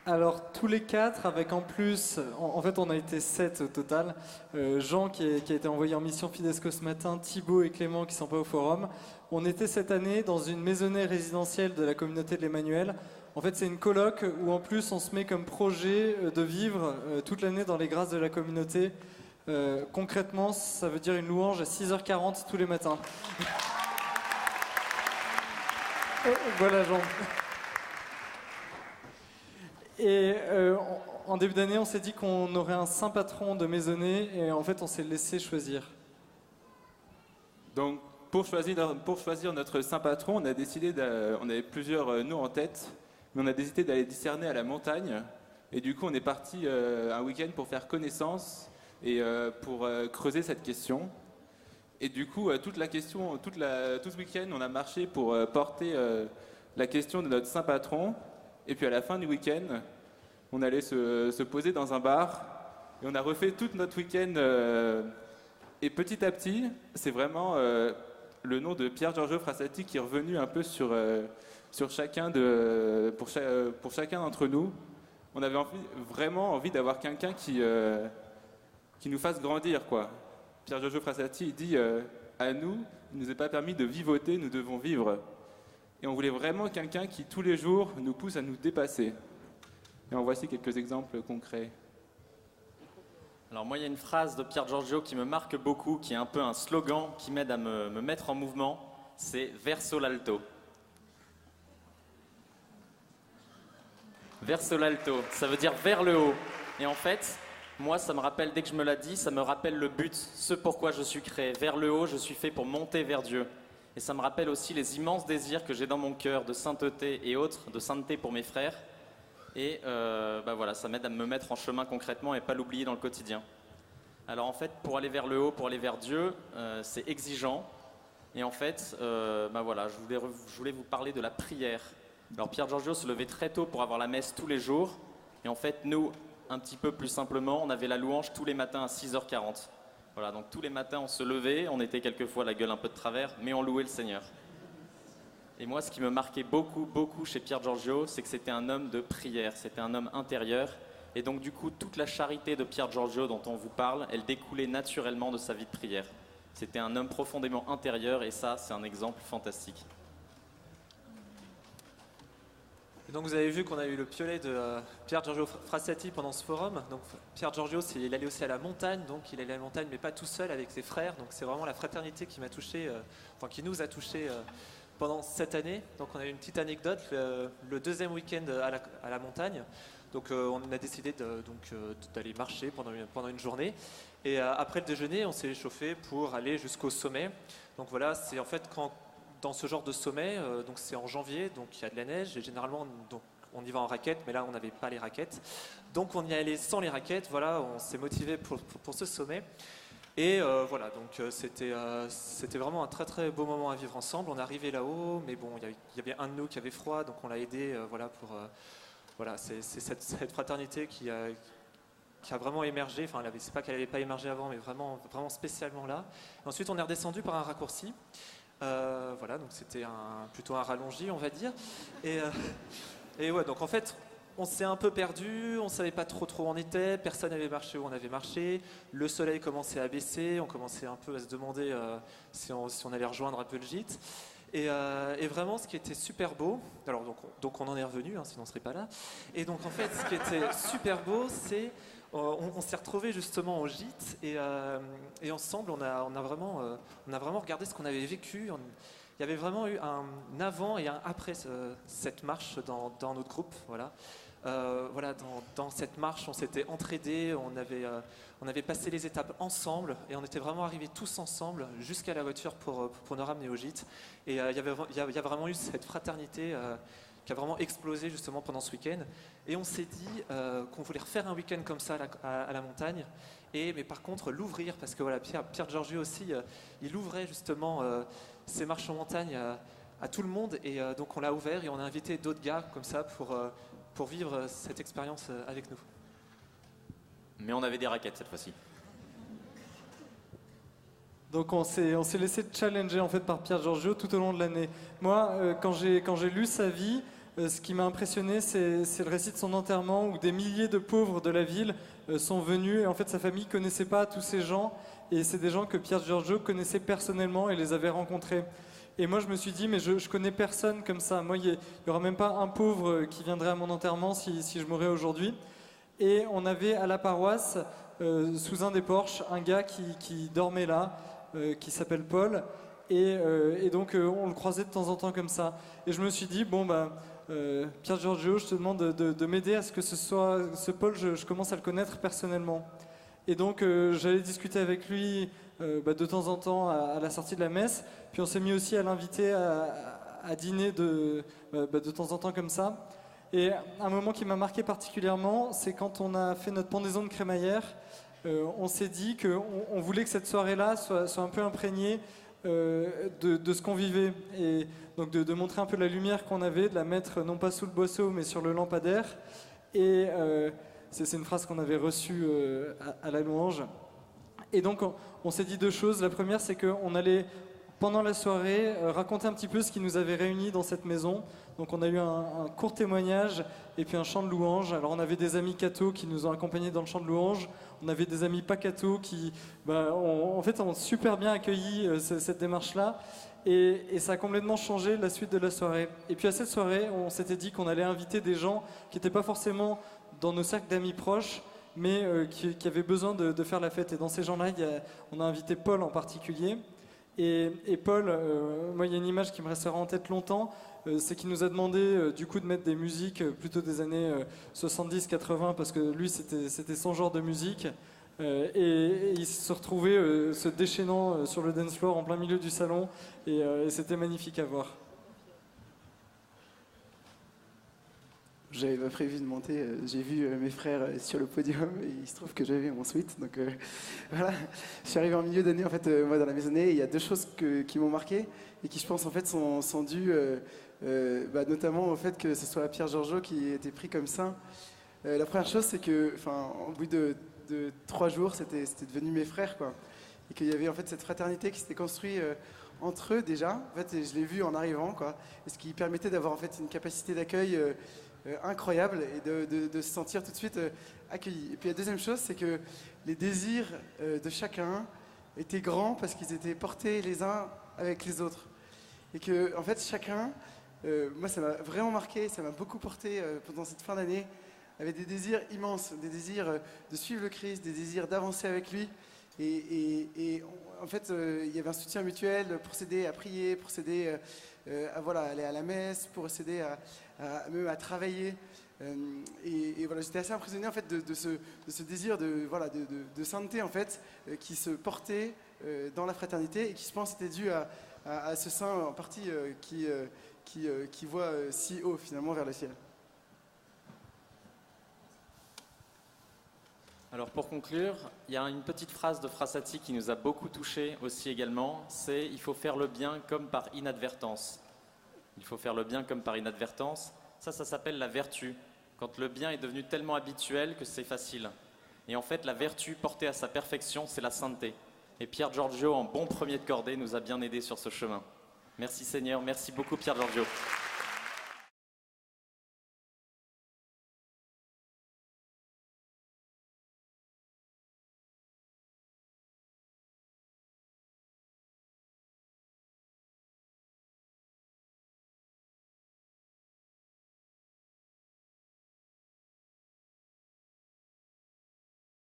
Alors tous les quatre, avec en plus, en fait on a été 7 au total. Jean qui a été envoyé en mission Fidesco ce matin, Thibaut et Clément qui sont pas au forum. On était cette année dans une maisonnée résidentielle de la communauté de l'Emmanuel. En fait c'est une coloc où en plus on se met comme projet de vivre toute l'année dans les grâces de la communauté. Concrètement ça veut dire une louange à 6h40 tous les matins. Voilà Jean. Et en début d'année, on s'est dit qu'on aurait un saint patron de maisonnée et en fait, on s'est laissé choisir. Donc, pour choisir notre saint patron, on avait plusieurs noms en tête, mais on a décidé d'aller discerner à la montagne. Et du coup, on est parti un week-end pour faire connaissance et pour creuser cette question. Et du coup, tout ce week-end, on a marché pour porter la question de notre saint patron. Et puis à la fin du week-end, on allait se poser dans un bar et on a refait tout notre week-end. Et petit à petit, c'est vraiment le nom de Pier Giorgio Frassati qui est revenu un peu pour chacun d'entre nous. On avait vraiment envie d'avoir quelqu'un qui nous fasse grandir, quoi. Pier Giorgio Frassati, il dit à nous, il ne nous est pas permis de vivoter, nous devons vivre. Et on voulait vraiment quelqu'un qui, tous les jours, nous pousse à nous dépasser. Et en voici quelques exemples concrets. Alors moi, il y a une phrase de Pier Giorgio qui me marque beaucoup, qui est un peu un slogan qui m'aide à me mettre en mouvement. C'est « Verso l'alto ». Verso l'alto, ça veut dire vers le haut. Et en fait, moi, ça me rappelle, dès que je me l'ai dit, ça me rappelle le but, ce pourquoi je suis créé. Vers le haut, je suis fait pour monter vers Dieu. Et ça me rappelle aussi les immenses désirs que j'ai dans mon cœur de sainteté et autres, de sainteté pour mes frères. Et voilà, ça m'aide à me mettre en chemin concrètement et pas l'oublier dans le quotidien. Alors en fait, pour aller vers le haut, pour aller vers Dieu, c'est exigeant. Et en fait, voilà, je voulais vous parler de la prière. Alors Pier Giorgio se levait très tôt pour avoir la messe tous les jours. Et en fait, nous, un petit peu plus simplement, on avait la louange tous les matins à 6h40. Voilà, donc tous les matins on se levait, on était quelquefois la gueule un peu de travers, mais on louait le Seigneur. Et moi, ce qui me marquait beaucoup chez Pier Giorgio, c'est que c'était un homme de prière, c'était un homme intérieur. Et donc du coup, toute la charité de Pier Giorgio dont on vous parle, elle découlait naturellement de sa vie de prière. C'était un homme profondément intérieur et ça, c'est un exemple fantastique. Et donc vous avez vu qu'on a eu le piolet de Pier Giorgio Frassati pendant ce forum. Donc Pier Giorgio, il allait aussi à la montagne, donc il allait à la montagne, mais pas tout seul, avec ses frères. Donc c'est vraiment la fraternité qui m'a touché, qui nous a touché pendant cette année. Donc on a eu une petite anecdote, le deuxième week-end à la montagne. Donc on a décidé d'aller marcher pendant une journée. Et après le déjeuner, on s'est échauffé pour aller jusqu'au sommet. Donc voilà, c'est en fait dans ce genre de sommet, donc c'est en janvier, donc il y a de la neige et généralement donc, on y va en raquettes, mais là on n'avait pas les raquettes. Donc on y allait sans les raquettes, voilà, on s'est motivé pour ce sommet. Et voilà, donc c'était vraiment un très très beau moment à vivre ensemble. On est arrivé là-haut, mais bon, il y avait un de nous qui avait froid, donc on l'a aidé, voilà, c'est cette fraternité qui a vraiment émergé. Enfin, c'est pas qu'elle n'avait pas émergé avant, mais vraiment spécialement là. Et ensuite, on est redescendu par un raccourci. Voilà, donc c'était plutôt un rallongé, on va dire. Et ouais, donc en fait, on s'est un peu perdu, on savait pas trop où on était, personne n'avait marché où on avait marché, le soleil commençait à baisser, on commençait un peu à se demander si on allait rejoindre un peu le gîte. Et vraiment, ce qui était super beau, alors donc on en est revenu, sinon on serait pas là. Et donc en fait, ce qui était super beau, c'est on s'est retrouvés justement au gîte et ensemble on a vraiment regardé ce qu'on avait vécu. Il y avait vraiment eu un avant et un après cette marche dans notre groupe. Voilà, dans cette marche, on s'était entraidés, on avait passé les étapes ensemble et on était vraiment arrivés tous ensemble jusqu'à la voiture pour nous ramener au gîte. Et il y a vraiment eu cette fraternité qui a vraiment explosé justement pendant ce week-end. Et on s'est dit qu'on voulait refaire un week-end comme ça à la montagne, mais par contre l'ouvrir, parce que voilà, Pier Giorgio aussi, il ouvrait justement ses marches en montagne à tout le monde, et donc on l'a ouvert et on a invité d'autres gars comme ça pour vivre cette expérience avec nous. Mais on avait des raquettes cette fois-ci. Donc on s'est laissé challenger en fait par Pier Giorgio tout au long de l'année. Moi, quand j'ai lu sa vie, ce qui m'a impressionné, c'est le récit de son enterrement où des milliers de pauvres de la ville sont venus. Et en fait, sa famille ne connaissait pas tous ces gens. Et c'est des gens que Pier Giorgio connaissait personnellement et les avait rencontrés. Et moi, je me suis dit, mais je connais personne comme ça. Moi, il n'y aura même pas un pauvre qui viendrait à mon enterrement si je mourais aujourd'hui. Et on avait à la paroisse, sous un des porches, un gars qui dormait là, qui s'appelle Paul. Et donc, on le croisait de temps en temps comme ça. Et je me suis dit, bon, Pier Giorgio, je te demande de m'aider à ce que ce Paul, je commence à le connaître personnellement. Et donc, j'allais discuter avec lui de temps en temps à la sortie de la messe. Puis on s'est mis aussi à l'inviter à dîner de temps en temps comme ça. Et un moment qui m'a marqué particulièrement, c'est quand on a fait notre pendaison de crémaillère. On s'est dit qu'on voulait que cette soirée-là soit un peu imprégnée de ce qu'on vivait. Et donc de montrer un peu la lumière qu'on avait, de la mettre non pas sous le boisseau, mais sur le lampadaire. Et c'est une phrase qu'on avait reçue à la louange. Et donc on s'est dit deux choses. La première, c'est qu'on allait, pendant la soirée, raconter un petit peu ce qui nous avait réunis dans cette maison. Donc on a eu un court témoignage et puis un chant de louange. Alors on avait des amis cathos qui nous ont accompagnés dans le chant de louange. On avait des amis pas cathos qui ont super bien accueilli cette démarche-là. Et ça a complètement changé la suite de la soirée. Et puis à cette soirée, on s'était dit qu'on allait inviter des gens qui n'étaient pas forcément dans nos cercles d'amis proches, mais qui avaient besoin de faire la fête. Et dans ces gens-là, on a invité Paul en particulier. Et Paul, moi il y a une image qui me restera en tête longtemps, c'est qu'il nous a demandé du coup de mettre des musiques plutôt des années 70-80 parce que lui c'était son genre de musique. Et il se retrouvait se déchaînant sur le dance floor en plein milieu du salon et c'était magnifique à voir. J'avais pas prévu de monter, j'ai vu mes frères sur le podium et il se trouve que j'avais mon sweat, donc voilà. Je suis arrivé en milieu d'année en fait, moi dans la maisonnée, et il y a deux choses qui m'ont marqué et qui je pense en fait sont dues notamment au fait que ce soit Pier Giorgio qui était pris comme saint. La première chose c'est que, au bout de 3 jours, c'était devenu mes frères quoi, et qu'il y avait en fait cette fraternité qui s'était construite entre eux déjà. En fait, je l'ai vu en arrivant quoi, et ce qui permettait d'avoir en fait une capacité d'accueil incroyable et de se sentir tout de suite accueilli. Et puis la deuxième chose, c'est que les désirs de chacun étaient grands parce qu'ils étaient portés les uns avec les autres. Et que en fait chacun, moi ça m'a vraiment marqué, ça m'a beaucoup porté pendant cette fin d'année, avait des désirs immenses, des désirs de suivre le Christ, des désirs d'avancer avec lui. Et en fait, il y avait un soutien mutuel pour s'aider à prier, pour s'aider à aller à la messe, pour s'aider même à travailler. Et voilà, j'étais assez impressionné en fait de ce désir de sainteté en fait qui se portait dans la fraternité et qui je pense était dû à ce saint en partie qui voit si haut finalement vers le ciel. Alors pour conclure, il y a une petite phrase de Frassati qui nous a beaucoup touchés aussi également, c'est « il faut faire le bien comme par inadvertance ». Il faut faire le bien comme par inadvertance, ça s'appelle la vertu, quand le bien est devenu tellement habituel que c'est facile. Et en fait, la vertu portée à sa perfection, c'est la sainteté. Et Pier Giorgio, en bon premier de cordée, nous a bien aidés sur ce chemin. Merci Seigneur, merci beaucoup Pier Giorgio.